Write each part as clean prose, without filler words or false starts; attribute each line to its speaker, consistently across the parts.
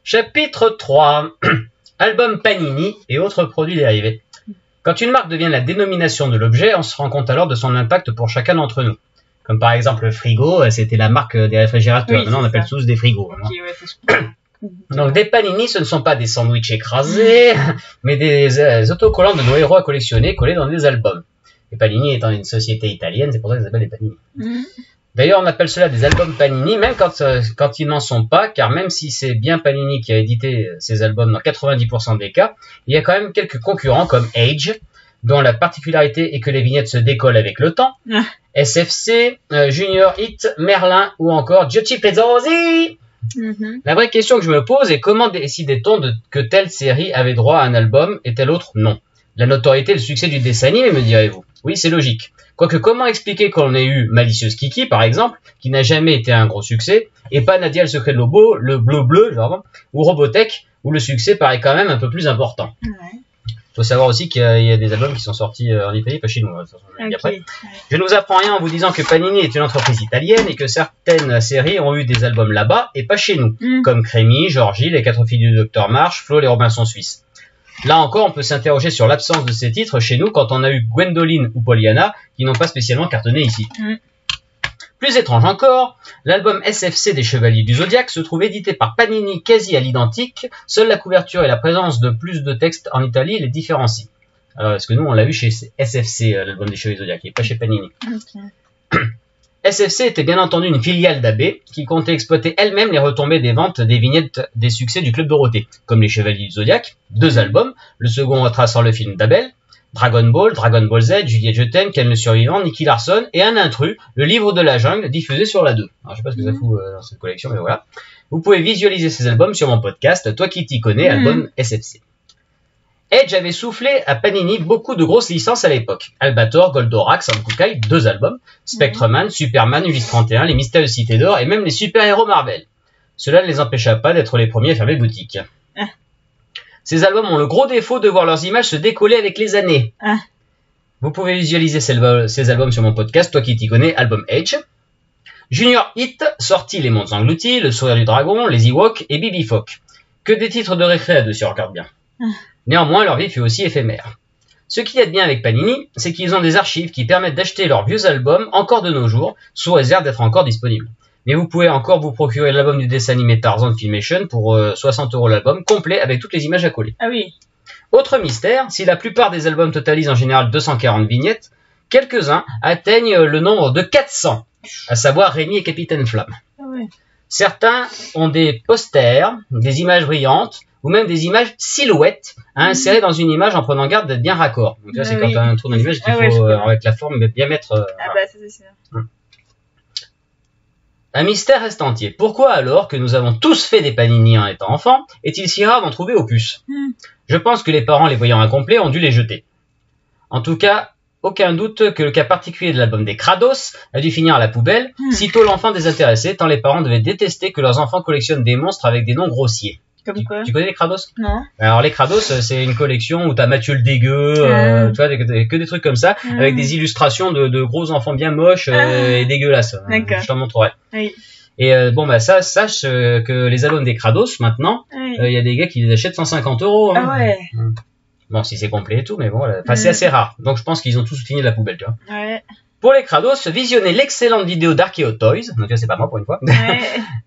Speaker 1: Chapitre 3. Album Panini et autres produits dérivés. Quand une marque devient la dénomination de l'objet, on se rend compte alors de son impact pour chacun d'entre nous. Comme par exemple le frigo, c'était la marque des réfrigérateurs.
Speaker 2: Oui,
Speaker 1: maintenant, on appelle tous des frigos.
Speaker 2: Okay, ouais,
Speaker 1: donc des panini, ce ne sont pas des sandwichs écrasés, mais des autocollants de nos héros à collectionner, collés dans des albums. Et Panini étant une société italienne, c'est pour ça qu'ils s'appellent des panini. D'ailleurs, on appelle cela des albums Panini, même quand ils n'en sont pas, car même si c'est bien Panini qui a édité ces albums dans 90% des cas, il y a quand même quelques concurrents comme Age, dont la particularité est que les vignettes se décollent avec le temps, SFC, Junior Hit, Merlin ou encore Giochi Preziosi. La vraie question que je me pose est comment décidait-on que telle série avait droit à un album et telle autre non? La notoriété et le succès du dessin animé, me direz-vous. Oui, c'est logique. Quoique, comment expliquer qu'on ait eu Malicieuse Kiki, par exemple, qui n'a jamais été un gros succès, et pas Nadia le secret de Lobo, le bleu, genre, ou Robotech, où le succès paraît quand même un peu plus important. Faut savoir aussi qu'il y a des albums qui sont sortis en Italie, pas chez nous. Après. Je ne vous apprends rien en vous disant que Panini est une entreprise italienne et que certaines séries ont eu des albums là-bas et pas chez nous, comme Crémy, Georgie, Les 4 filles du Docteur March, Flo, Les Robinson Suisses. Là encore, on peut s'interroger sur l'absence de ces titres chez nous quand on a eu Gwendoline ou Pollyanna qui n'ont pas spécialement cartonné ici. Plus étrange encore, l'album SFC des Chevaliers du Zodiaque se trouve édité par Panini quasi à l'identique, seule la couverture et la présence de plus de textes en Italie les différencient. Alors, est-ce que nous, on l'a vu chez SFC, l'album des Chevaliers du Zodiaque, et pas chez Panini. SFC était bien entendu une filiale d'AB qui comptait exploiter elle-même les retombées des ventes des vignettes des succès du Club Dorothée, comme les Chevaliers du Zodiaque, 2 albums, le second retraçant le film d'Abel, Dragon Ball Z, Juliette Je t'aime, Ken le survivant, Nicky Larson et Un intrus, le livre de la jungle, diffusé sur la 2. Alors, je sais pas ce que ça fout dans cette collection, mais voilà. Vous pouvez visualiser ces albums sur mon podcast, Toi qui t'y connais, album SFC. Edge avait soufflé à Panini beaucoup de grosses licences à l'époque. Albator, Goldorak, Sankukai, 2 albums, Spectreman, Superman, Ulysse 31, Les Mystérieuses Cités d'Or et même les super-héros Marvel. Cela ne les empêcha pas d'être les premiers à fermer boutique. Ces albums ont le gros défaut de voir leurs images se décoller avec les années. Vous pouvez visualiser ces albums sur mon podcast, Toi qui t'y connais, album Edge. Junior Hit sortit Les Mondes Engloutis, Le Sourire du Dragon, Les Ewoks et Bibi Fock. Que des titres de récré à deux, si on regarde bien. Néanmoins, leur vie fut aussi éphémère. Ce qu'il y a de bien avec Panini, c'est qu'ils ont des archives qui permettent d'acheter leurs vieux albums encore de nos jours, sous réserve d'être encore disponibles. Mais vous pouvez encore vous procurer l'album du dessin animé Tarzan de Filmation pour 60 € l'album, complet avec toutes les images à coller.
Speaker 2: Ah oui.
Speaker 1: Autre mystère, si la plupart des albums totalisent en général 240 vignettes, quelques-uns atteignent le nombre de 400, à savoir Rémi et Capitaine Flamme. Certains ont des posters, des images brillantes, ou même des images silhouettes à insérer dans une image en prenant garde d'être bien raccord. Donc là, c'est quand tu as un trou dans l'image qu'il faut, avec la forme, bien mettre...
Speaker 2: bah ça c'est sûr.
Speaker 1: Un mystère reste entier. Pourquoi alors que nous avons tous fait des panini en étant enfants, est-il si rare d'en trouver aux puces? Je pense que les parents, les voyant incomplets, ont dû les jeter. En tout cas, aucun doute que le cas particulier de l'album des Krados a dû finir à la poubelle, sitôt l'enfant désintéressé, tant les parents devaient détester que leurs enfants collectionnent des monstres avec des noms grossiers.
Speaker 2: Comme quoi?
Speaker 1: Tu connais les Krados?
Speaker 2: Non.
Speaker 1: Alors les Krados, c'est une collection où t'as Mathieu le dégueu, tu vois, que des trucs comme ça, avec des illustrations de gros enfants bien moches et dégueulasses.
Speaker 2: D'accord.
Speaker 1: Je t'en montrerai.
Speaker 2: Oui.
Speaker 1: Et bon bah ça, sache que les albums des Krados maintenant, il y a des gars qui les achètent 150 €. Hein.
Speaker 2: Ah ouais.
Speaker 1: Bon, si c'est complet et tout, mais bon, enfin, c'est assez rare. Donc je pense qu'ils ont tous fini de la poubelle, tu vois.
Speaker 2: Ouais.
Speaker 1: Pour les Krados, visionnez l'excellente vidéo d'Archeo Toys. Donc c'est pas moi pour une fois.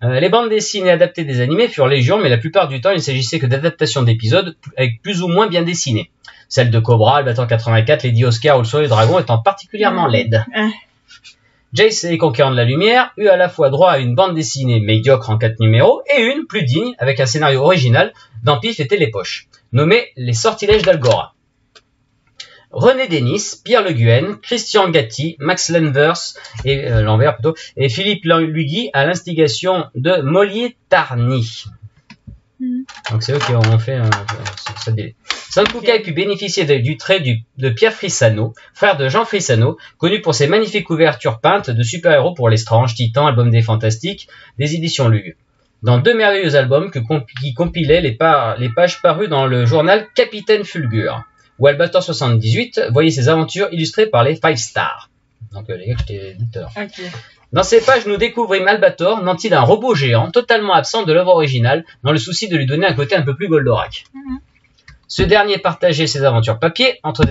Speaker 1: Les bandes dessinées adaptées des animés furent légion, mais la plupart du temps, il ne s'agissait que d'adaptations d'épisodes avec plus ou moins bien dessinés. Celle de Cobra, Albator 84, Lady Oscar ou Le Soleil Dragon étant particulièrement laides. Jace et les Conquérants de la Lumière eut à la fois droit à une bande dessinée médiocre en 4 numéros et une plus digne avec un scénario original dans Pif et Télépoche, nommée Les Sortilèges d'Algora. René Denis, Pierre Le Guen, Christian Gatti, Max Lenvers et Philippe Lugui à l'instigation de Mollier Tarny. Donc c'est eux qui ont fait cette BD. Sankukai pu bénéficier du trait de Pierre Frissano, frère de Jean Frissano, connu pour ses magnifiques couvertures peintes de super-héros pour Les Stranges, Titans, Album des Fantastiques, des éditions Lug. Dans 2 merveilleux albums qui compilaient les pages parues dans le journal Capitaine Fulgur, où Albator 78 voyait ses aventures illustrées par les Five Stars. Donc les gars, j'étais éditeur. Dans ces pages, nous découvrons Albator, nanti d'un robot géant, totalement absent de l'œuvre originale, dans le souci de lui donner un côté un peu plus Goldorak. Ce dernier partageait ses aventures papier entre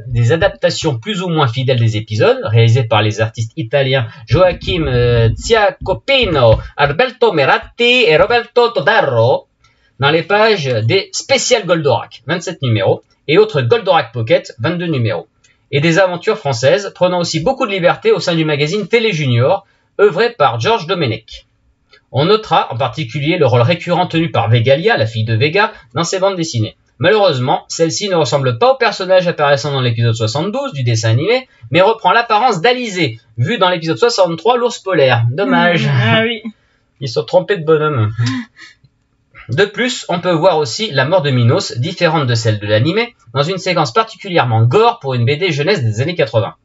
Speaker 1: des adaptations plus ou moins fidèles des épisodes, réalisées par les artistes italiens Joachim Ziacopino, Alberto Meratti et Roberto Todaro, dans les pages des Spécial Goldorak, 27 numéros, et autres Goldorak Pocket, 22 numéros, et des aventures françaises, prenant aussi beaucoup de liberté au sein du magazine Télé Junior, œuvré par Georges Domenech. On notera en particulier le rôle récurrent tenu par Vegalia, la fille de Vega, dans ses bandes dessinées. Malheureusement, celle-ci ne ressemble pas au personnage apparaissant dans l'épisode 72 du dessin animé, mais reprend l'apparence d'Alizé, vue dans l'épisode 63, l'ours polaire. Dommage.
Speaker 2: Ah oui.
Speaker 1: Ils sont trompés de bonhomme. De plus, on peut voir aussi la mort de Minos, différente de celle de l'animé, dans une séquence particulièrement gore pour une BD jeunesse des années 80.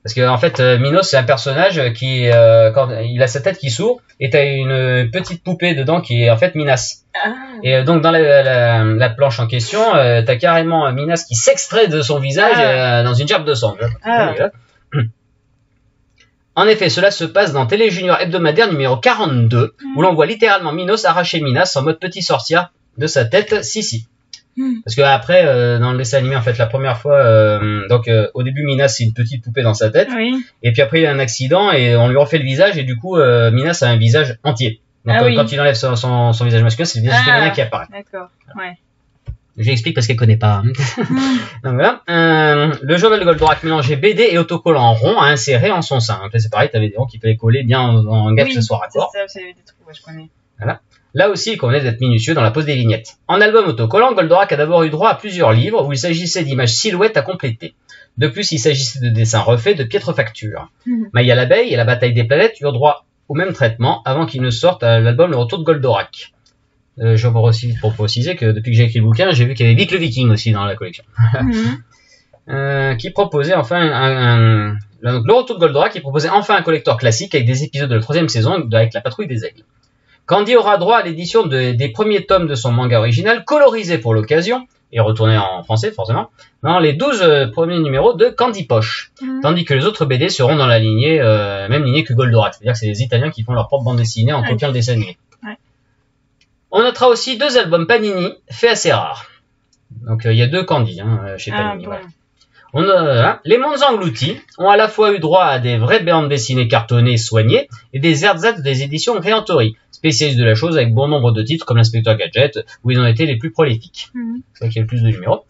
Speaker 1: Parce que en fait, Minos, c'est un personnage qui, quand il a sa tête qui s'ouvre, et t'as une petite poupée dedans qui est en fait Minas.
Speaker 2: Ah.
Speaker 1: Et donc dans la planche en question, t'as carrément Minas qui s'extrait de son visage dans une gerbe de sang.
Speaker 2: Ah.
Speaker 1: En effet, cela se passe dans Télé Junior hebdomadaire numéro 42, où l'on voit littéralement Minos arracher Minas en mode petit sorcière de sa tête, si. Parce que après, dans le dessin animé, en fait, la première fois, au début, Minas c'est une petite poupée dans sa tête,
Speaker 2: Oui.
Speaker 1: et puis après il y a un accident et on lui refait le visage et du coup, Minas a un visage entier. Donc quand il enlève son visage masculin, c'est le visage féminin qui apparaît.
Speaker 2: D'accord. Ouais.
Speaker 1: Je l'explique parce qu'elle connaît pas. Donc voilà. Le journal de Goldorak mélangeait BD et autocollant en rond à insérer en son sein. Donc là, c'est pareil, t'avais des ronds qui pouvaient coller bien en gaffe que ce soit raccord.
Speaker 2: C'est ça, c'est des trous, ouais, je connais.
Speaker 1: Voilà. Là aussi, il convenait d'être minutieux dans la pose des vignettes. En album autocollant, Goldorak a d'abord eu droit à plusieurs livres où il s'agissait d'images silhouettes à compléter. De plus, il s'agissait de dessins refaits de piètre facture. Maya l'abeille et la bataille des planètes eurent droit au même traitement avant qu'il ne sorte à l'album Le Retour de Goldorak. Je veux aussi pour préciser que depuis que j'ai écrit le bouquin, j'ai vu qu'il y avait Vic le Viking aussi dans la collection. Qui proposait enfin donc, Le Retour de Goldorak, qui proposait enfin un collector classique avec des épisodes de la 3e saison avec la patrouille des aigles. Candy aura droit à l'édition des premiers tomes de son manga original, colorisé pour l'occasion, et retourné en français forcément, dans les 12 premiers numéros de Candy Poche. Tandis que les autres BD seront dans la lignée, même lignée que Goldorak. C'est-à-dire que c'est les Italiens qui font leur propre bande dessinée en copiant le dessin animé. On notera aussi 2 albums Panini, faits assez rares. Donc il y a 2 Candy chez Panini. Bon. Les Mondes Engloutis ont à la fois eu droit à des vraies bandes dessinées cartonnées soignées et des ersatz des éditions Réantori, spécialistes de la chose avec bon nombre de titres comme l'Inspecteur Gadget, où ils ont été les plus prolifiques. C'est ça qui a le plus de numéros.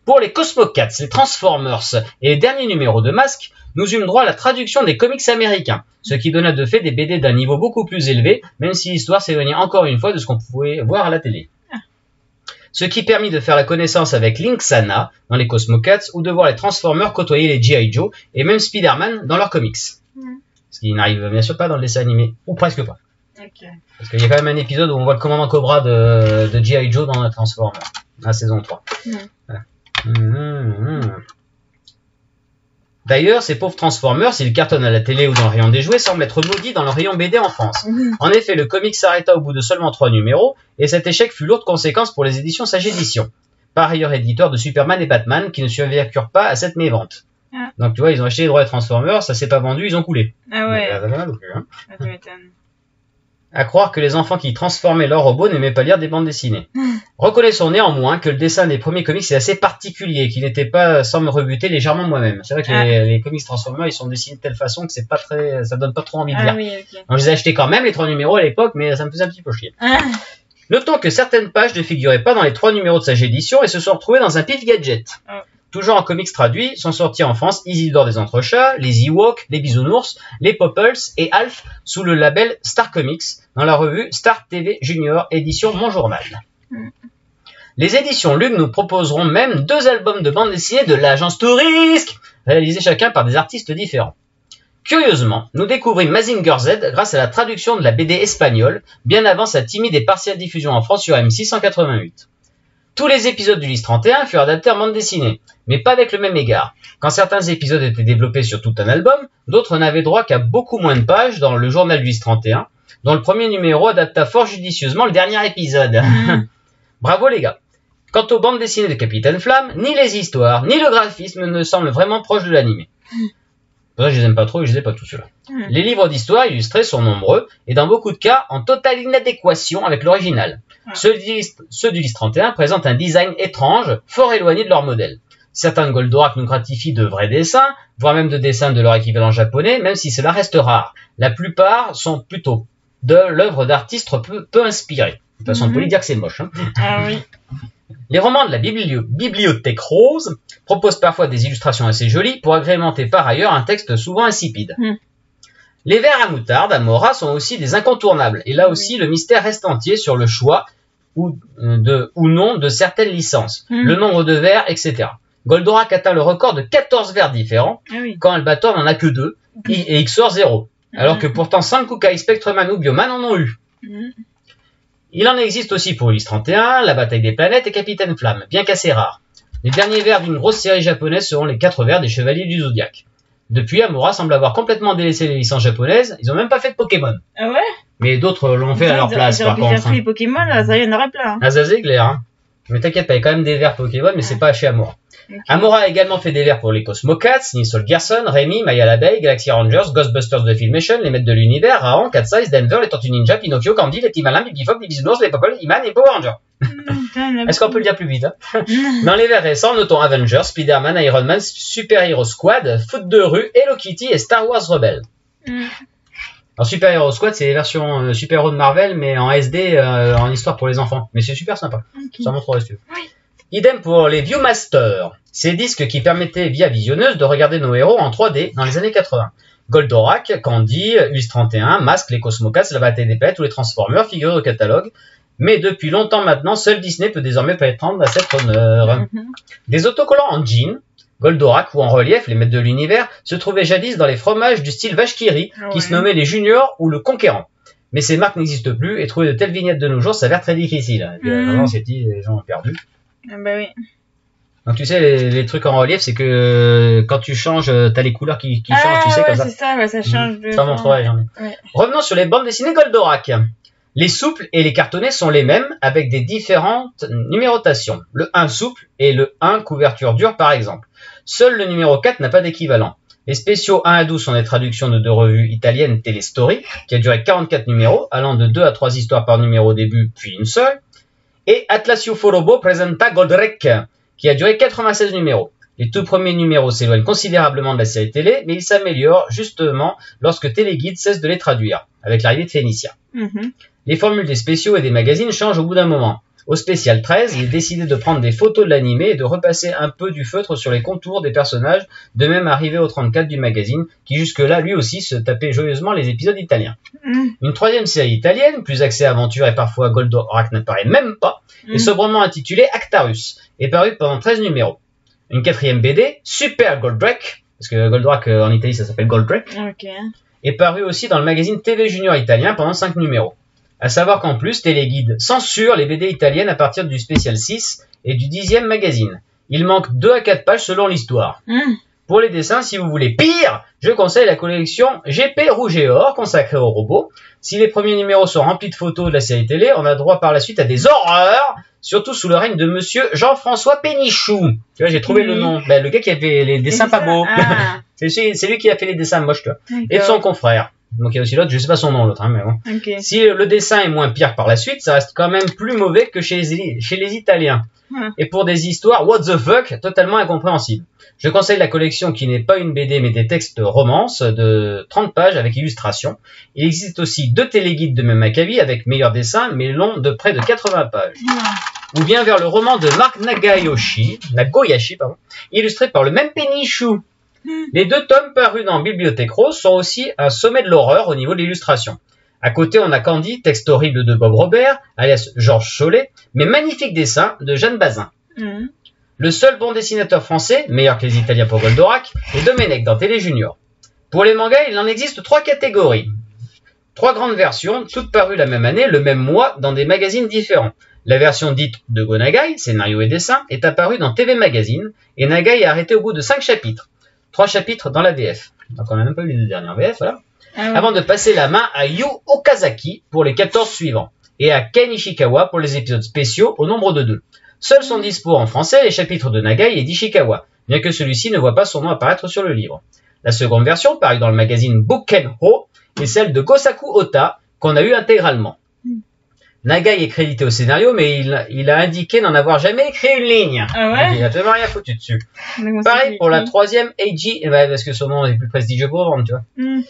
Speaker 1: Pour les Cosmocats, les Transformers et les derniers numéros de Masque, nous eûmes droit à la traduction des comics américains, ce qui donna de fait des BD d'un niveau beaucoup plus élevé, même si l'histoire s'éloignait encore une fois de ce qu'on pouvait voir à la télé. Ce qui permit de faire la connaissance avec Link-Sana dans les Cosmocats ou de voir les Transformers côtoyer les G.I. Joe et même Spider-Man dans leurs comics. Ce qui n'arrive bien sûr pas dans le dessin animé, ou presque pas. Parce qu'il y a quand même un épisode où on voit le commandant Cobra de G.I. Joe dans la Transformers, la saison 3. Voilà. D'ailleurs, ces pauvres Transformers, s'ils cartonnent à la télé ou dans le rayon des jouets, semblent être maudits dans le rayon BD en France. En effet, le comic s'arrêta au bout de seulement 3 numéros, et cet échec fut lourde conséquence pour les éditions Sage Édition, par ailleurs éditeur de Superman et Batman, qui ne survécurent pas à cette mévente. Donc tu vois, ils ont acheté les droits de Transformers, ça s'est pas vendu, ils ont coulé.
Speaker 2: Ah ouais.
Speaker 1: Tu à croire que les enfants qui transformaient leurs robots n'aimaient pas lire des bandes dessinées. Reconnaissons néanmoins que le dessin des premiers comics est assez particulier, qu'il n'était pas sans me rebuter légèrement moi-même. C'est vrai que les comics Transformers, ils sont dessinés de telle façon que c'est pas très, ça donne pas trop envie de lire. Donc je les ai achetés quand même, les 3 numéros à l'époque, mais ça me faisait un petit peu chier. Notons que certaines pages ne figuraient pas dans les 3 numéros de Sage Édition et se sont retrouvées dans un pif gadget. Toujours en comics traduits, sont sortis en France Isidore des Entrechats, les Ewoks, les Bisounours, les Popples et Alf sous le label Star Comics dans la revue Star TV Junior édition Mon Journal. Les éditions Lug nous proposeront même 2 albums de bande dessinée de l'agence Tourisque, réalisés chacun par des artistes différents. Curieusement, nous découvrons Mazinger Z grâce à la traduction de la BD espagnole, bien avant sa timide et partielle diffusion en France sur M6 en 88. Tous les épisodes du Lys 31 furent adaptés en bande dessinée, mais pas avec le même égard. Quand certains épisodes étaient développés sur tout un album, d'autres n'avaient droit qu'à beaucoup moins de pages dans le journal du Lys 31, dont le premier numéro adapta fort judicieusement le dernier épisode. Bravo les gars. Quant aux bandes dessinées de Capitaine Flamme, ni les histoires, ni le graphisme ne semblent vraiment proches de l'animé. Pour ça, je les aime pas trop et je les ai pas tous ceux-là. Les livres d'histoire illustrés sont nombreux et dans beaucoup de cas en totale inadéquation avec l'original. Ceux du Lys 31 présentent un design étrange, fort éloigné de leur modèle. Certains de Goldorak nous gratifient de vrais dessins, voire même de dessins de leur équivalent japonais, même si cela reste rare. La plupart sont plutôt de l'œuvre d'artistes peu inspirés. De toute façon, on peut lui dire que c'est moche. Hein.
Speaker 2: Ah oui.
Speaker 1: Les romans de la Bibliothèque Rose proposent parfois des illustrations assez jolies pour agrémenter par ailleurs un texte souvent insipide. Les vers à moutarde, Amora, sont aussi des incontournables. Et là aussi, le mystère reste entier sur le choix ou non de certaines licences, le nombre de vers, etc. Goldorak atteint le record de 14 vers différents, quand Albator n'en a que 2, et Xor 0. Alors que pourtant Sankukai, Spectreman ou Bioman en ont eu. Il en existe aussi pour Ulysse 31, La Bataille des Planètes et Capitaine Flamme, bien qu'assez rares. Les derniers vers d'une grosse série japonaise seront les 4 vers des Chevaliers du Zodiaque. Depuis, Amora semble avoir complètement délaissé les licences japonaises, ils ont même pas fait de Pokémon.
Speaker 2: Ah ouais?
Speaker 1: Mais d'autres l'ont fait à leur place, par contre.
Speaker 2: Ils auraient pu faire les Pokémon, là, ça y en aurait plein.
Speaker 1: Ah, ça c'est clair, hein. Mais t'inquiète pas, il y a quand même des vers Pokémon, mais c'est pas chez Amora. Okay. Amora a également fait des vers pour les Cosmocats, Ninsol Gerson, Rémi, Maya l'abeille, Galaxy Rangers, Ghostbusters de Filmation, les Maîtres de l'Univers, Raon, Cat Size, Denver, les Tortues Ninja, Pinocchio, Candy, les Timalins, Bibifoc, les Bisounours, les Popol, Iman et Power Rangers. Est-ce qu'on peut le dire plus vite, hein? Dans les vers récents, notons Avengers, Spider-Man, Iron Man, Super Hero Squad, Foot de rue, Hello Kitty et Star Wars Rebelle. Alors Super Hero Squad, c'est les versions Super Hero de Marvel, mais en SD, en histoire pour les enfants. Mais c'est super sympa. Ça montrerait si tu veux. Idem pour les Viewmaster, ces disques qui permettaient via visionneuse de regarder nos héros en 3D dans les années 80. Goldorak, Candy, Ulysse 31, Mask, les Cosmocats, La Bataille des Planètes ou les Transformers figurent au catalogue. Mais depuis longtemps maintenant, seul Disney peut désormais prétendre à cet honneur. Des autocollants en jean, Goldorak ou en relief, les Maîtres de l'Univers, se trouvaient jadis dans les fromages du style Vache qui rit, qui se nommaient les Juniors ou le Conquérant. Mais ces marques n'existent plus et trouver de telles vignettes de nos jours s'avère très difficile. Et puis, vraiment, c'est dit, les gens ont perdu.
Speaker 2: Ah bah oui.
Speaker 1: Donc tu sais, les trucs en relief, c'est que quand tu changes, t'as les couleurs qui changent, tu sais, comme ça.
Speaker 2: C'est ça, ça change de...
Speaker 1: Ça montrerait, j'en ai. Revenons sur les bandes dessinées Goldorak. Les souples et les cartonnés sont les mêmes, avec des différentes numérotations. Le 1 souple et le 1 couverture dure, par exemple. Seul le numéro 4 n'a pas d'équivalent. Les spéciaux 1 à 12 sont des traductions de 2 revues italiennes Téléstory, qui a duré 44 numéros, allant de 2 à 3 histoires par numéro au début, puis une seule. Et Atlas Ufolobo Presenta Goldrake, qui a duré 96 numéros. Les tout premiers numéros s'éloignent considérablement de la série télé, mais ils s'améliorent justement lorsque Téléguide cesse de les traduire, avec l'arrivée de Phénicia. Les formules des spéciaux et des magazines changent au bout d'un moment. Au spécial 13, il est décidé de prendre des photos de l'animé et de repasser un peu du feutre sur les contours des personnages, de même arrivé au 34 du magazine, qui jusque-là, lui aussi, se tapait joyeusement les épisodes italiens. Une troisième série italienne, plus axée aventure et parfois Goldorak n'apparaît même pas, est sobrement intitulée Actarus, et parue pendant 13 numéros. Une quatrième BD, Super Goldrake, parce que Goldorak en Italie ça s'appelle Goldrake, est parue aussi dans le magazine TV Junior italien pendant 5 numéros. À savoir qu'en plus, Téléguide censure les BD italiennes à partir du spécial 6 et du 10e magazine. Il manque 2 à 4 pages selon l'histoire. Pour les dessins, si vous voulez pire, je conseille la collection GP Rouge et Or consacrée aux robots. Si les premiers numéros sont remplis de photos de la série télé, on a droit par la suite à des horreurs, surtout sous le règne de monsieur Jean-François Pénichou. Tu vois, j'ai trouvé le nom. Ben, le gars qui a fait les dessins pas beaux. C'est lui qui a fait les dessins moches, tu vois. Et de son confrère. Donc il y a aussi l'autre, je sais pas son nom l'autre, hein, mais bon. Si le dessin est moins pire par la suite, ça reste quand même plus mauvais que chez les Italiens. Et pour des histoires what the fuck, totalement incompréhensibles. Je conseille la collection qui n'est pas une BD mais des textes romances de 30 pages avec illustration. Il existe aussi 2 téléguides de même acabit avec meilleurs dessins mais longs de près de 80 pages. Ou bien vers le roman de Mark Nagoyashi, illustré par le même Pénichou. Les 2 tomes parus dans Bibliothèque Rose sont aussi un sommet de l'horreur au niveau de l'illustration. À côté, on a Candy, texte horrible de Bob Robert, alias Georges Chollet, mais magnifique dessin de Jeanne Bazin. Le seul bon dessinateur français, meilleur que les Italiens pour Goldorak, est Domenech dans Télé Junior. Pour les mangas, il en existe 3 catégories. 3 grandes versions, toutes parues la même année, le même mois, dans des magazines différents. La version dite de Go Nagai, scénario et dessin, est apparue dans TV Magazine, et Nagai est arrêté au bout de 5 chapitres. 3 chapitres dans la VF. Donc on n'a même pas eu les 2 dernières VF, voilà. Avant de passer la main à Yu Okazaki pour les 14 suivants, et à Ken Ishikawa pour les épisodes spéciaux au nombre de 2. Seuls sont dispo en français les chapitres de Nagai et d'Ishikawa, bien que celui-ci ne voit pas son nom apparaître sur le livre. La seconde version, parue dans le magazine Bukkenho, est celle de Gosaku Ota, qu'on a eu intégralement. Nagai est crédité au scénario, mais il a indiqué n'en avoir jamais écrit une ligne.
Speaker 2: Ah ouais?
Speaker 1: Donc, il a tellement rien foutu dessus.
Speaker 2: Donc,
Speaker 1: Pareil pour la troisième Eiji, parce que son nom est plus prestigieux pour vendre, tu vois.
Speaker 2: Mm.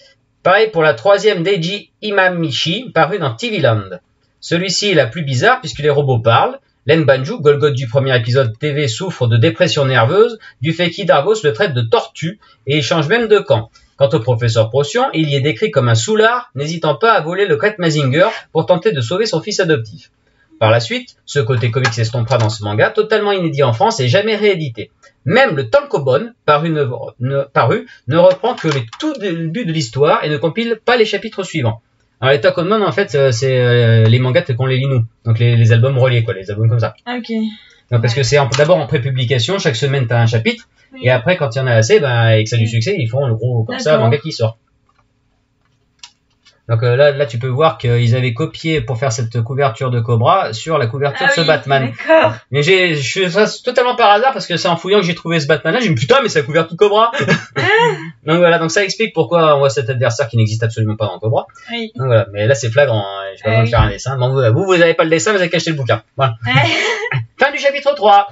Speaker 1: Pareil pour la troisième d'Eiji Imamishi, parue dans TV Land. Celui-ci est la plus bizarre puisque les robots parlent. Len Banju, Golgoth du premier épisode TV, souffre de dépression nerveuse du fait qu'Idargos le traite de tortue et il change même de camp. Quant au professeur Procyon, il y est décrit comme un soulard, n'hésitant pas à voler le Kret Mazinger pour tenter de sauver son fils adoptif. Par la suite, ce côté comique s'estompera dans ce manga, totalement inédit en France et jamais réédité. Même le Tankobon, paru ne reprend que les tout débuts de l'histoire et ne compile pas les chapitres suivants. Alors les Tankobon, en fait, c'est les mangas tels qu'on les lit nous, donc les albums reliés, quoi, les albums comme ça.
Speaker 2: Ok.
Speaker 1: Donc, parce que c'est d'abord en pré-publication, chaque semaine t'as un chapitre, et après quand il y en a assez, et que ça a du succès, ils font le gros comme ça, le manga qui sort. Donc là tu peux voir qu'ils avaient copié pour faire cette couverture de Cobra sur la couverture de ce Batman.
Speaker 2: D'accord.
Speaker 1: Mais je suis ça totalement par hasard parce que c'est en fouillant que j'ai trouvé ce Batman là, j'ai dit putain mais c'est la couverture de Cobra. Donc voilà, donc ça explique pourquoi on voit cet adversaire qui n'existe absolument pas dans Cobra.
Speaker 2: Oui.
Speaker 1: Donc voilà, mais là c'est flagrant, hein. J'ai pas besoin de faire un dessin. Bon, vous avez pas le dessin, vous avez qu'à acheter le bouquin. Voilà. Fin du chapitre 3.